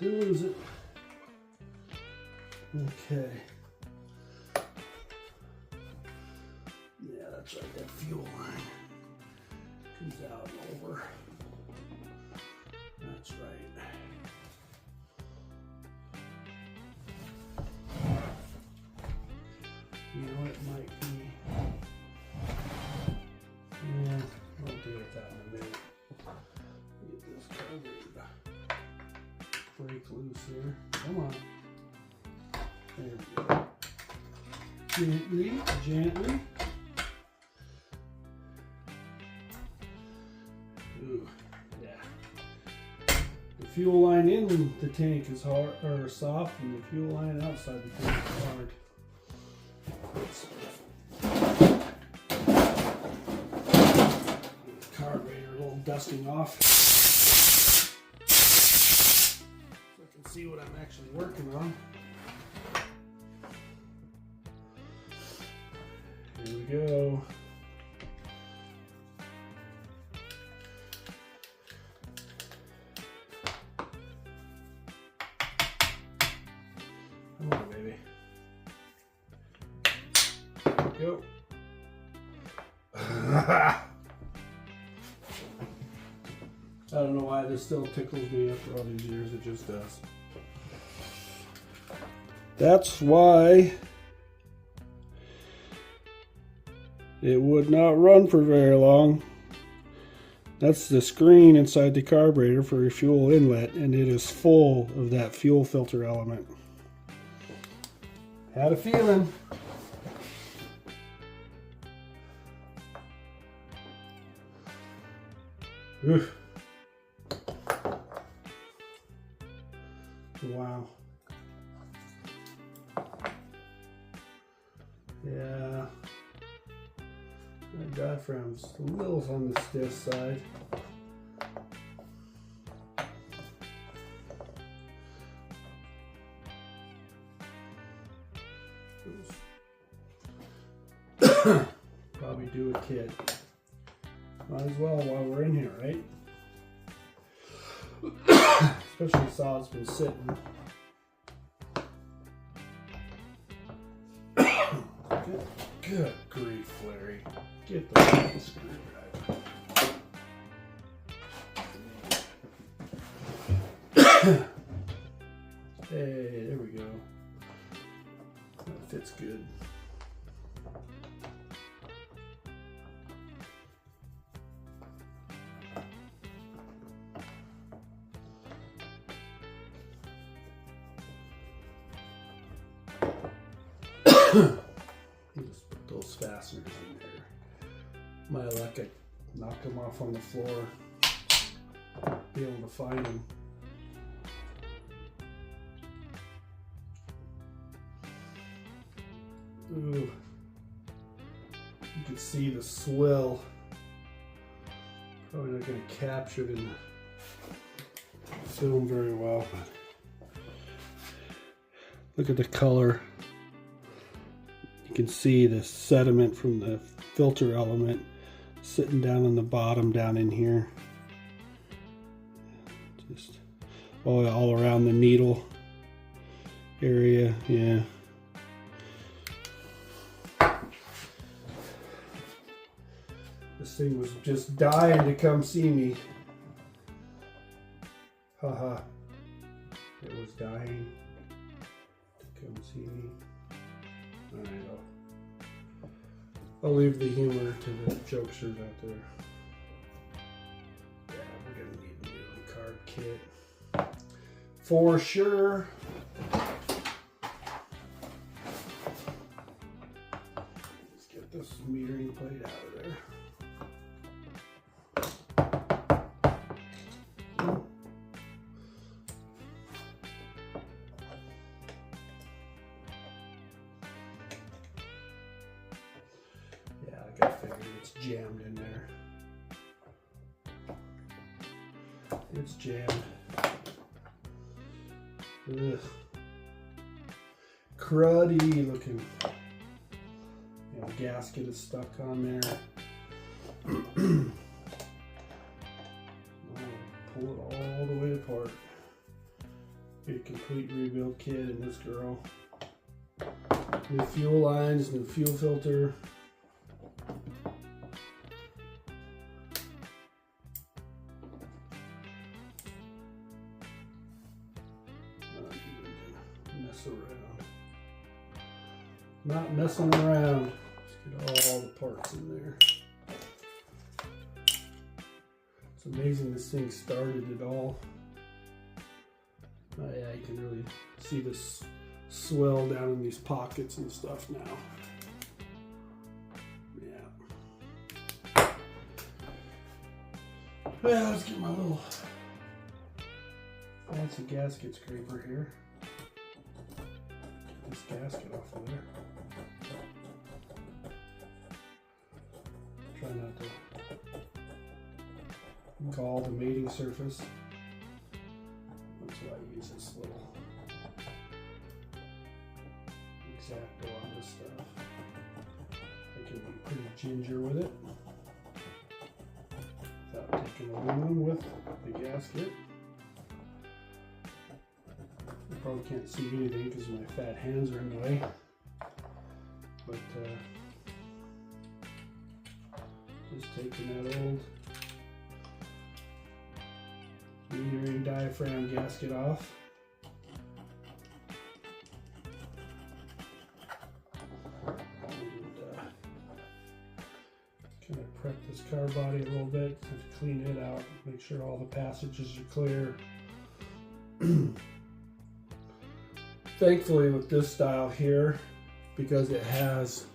Didn't lose it. Okay. Yeah, that's right, that fuel line comes out and over. That's right. You know, it might be. Yeah, I'll deal with that in a minute. Get this carburetor break loose here. Come on. There we go. Gently, gently. Ooh, yeah. The fuel line in the tank is hard or soft, and the fuel line outside the tank is hard. Carburetor a little dusting off, so I can see what I'm actually working on. Here we go. Come on, baby. There we go. I don't know why this still tickles me after all these years, it just does. That's why it would not run for very long. That's the screen inside the carburetor for your fuel inlet, and it is full of that fuel filter element. Had a feeling. Oof. Wow. Yeah. That diaphragm's a little on the stiff side. Probably do a kit. Might as well while we're in here, right? Especially saw it's been sitting. Good grief, Larry. Get the fucking screwdriver. Hey, there we go. That fits good. Just put those fasteners in there. My luck, I knocked them off on the floor. Be able to find them. Ooh. You can see the swell. Probably not going to capture it in the film very well, but look at the color. You can see the sediment from the filter element sitting down on the bottom down in here. Just all around the needle area, yeah. This thing was just dying to come see me. Haha. It was dying to come see me. Alright, I'll leave the humor to the jokesters out there. Yeah, we're gonna need a new carb kit. For sure. Let's get this metering plate out of there. Jammed in there. It's jammed. Ugh. Cruddy looking. Yeah, the gasket is stuck on there. I'll pull it all the way apart. Get a complete rebuild kit in this girl. New fuel lines, new fuel filter. Mess around. Not messing around. Let's get all the parts in there. It's amazing this thing started at all. Oh yeah, you can really see this swell down in these pockets and stuff now. Yeah. Well, let's get my little fancy gasket scraper here. Get this gasket off of there. Try not to gall the mating surface. That's why I use this little X-Acto on this stuff. I can be pretty ginger with it without taking aluminum with the gasket. You probably can't see anything because my fat hands are in the way. But just taking that old metering diaphragm gasket off. And kind of prep this car body a little bit, to clean it out, make sure all the passages are clear. Thankfully with this style here, because it has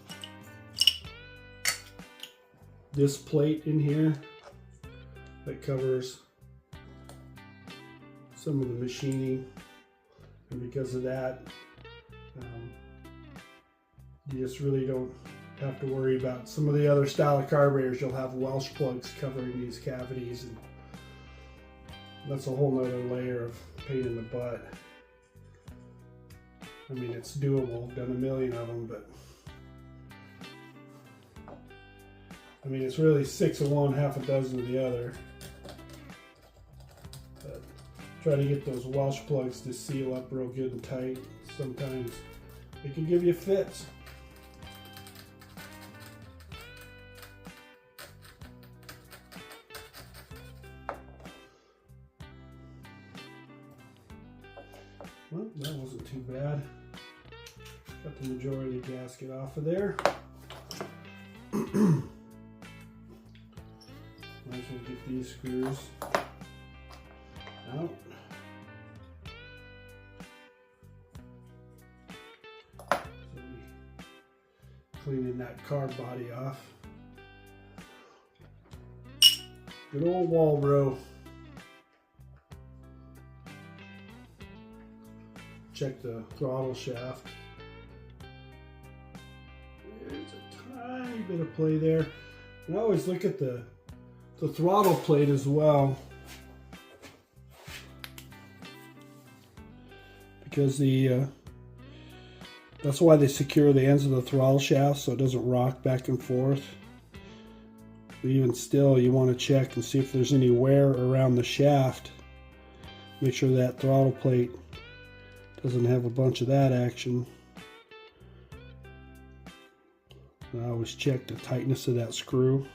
this plate in here that covers some of the machining, and because of that, you just really don't have to worry about some of the other style of carburetors. You'll have Welsh plugs covering these cavities, and that's a whole nother layer of pain in the butt. I mean, it's doable. I've done a million of them, but I mean, it's really 6 of one, half a dozen of the other. But try to get those Welsh plugs to seal up real good and tight. Sometimes it can give you fits. Well, that wasn't too bad. Got the majority of the gasket off of there. Might as well get these screws out. So we cleaning that carb body off. Good old Walbro. Check the throttle shaft. There's a tiny bit of play there. And I always look at the throttle plate as well, because that's why they secure the ends of the throttle shaft so it doesn't rock back and forth. But even still, you want to check and see if there's any wear around the shaft. Make sure that throttle plate doesn't have a bunch of that action. And I always check the tightness of that screw.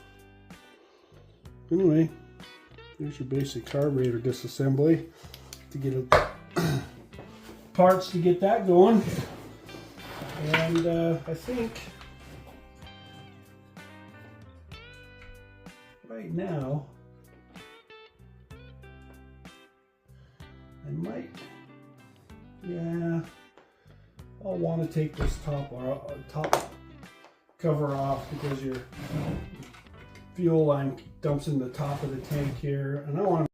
Anyway, there's your basic carburetor disassembly to get parts to get that going. And I think right now I might, yeah, I'll want to take this top cover off because your fuel line dumps in the top of the tank here, and I want to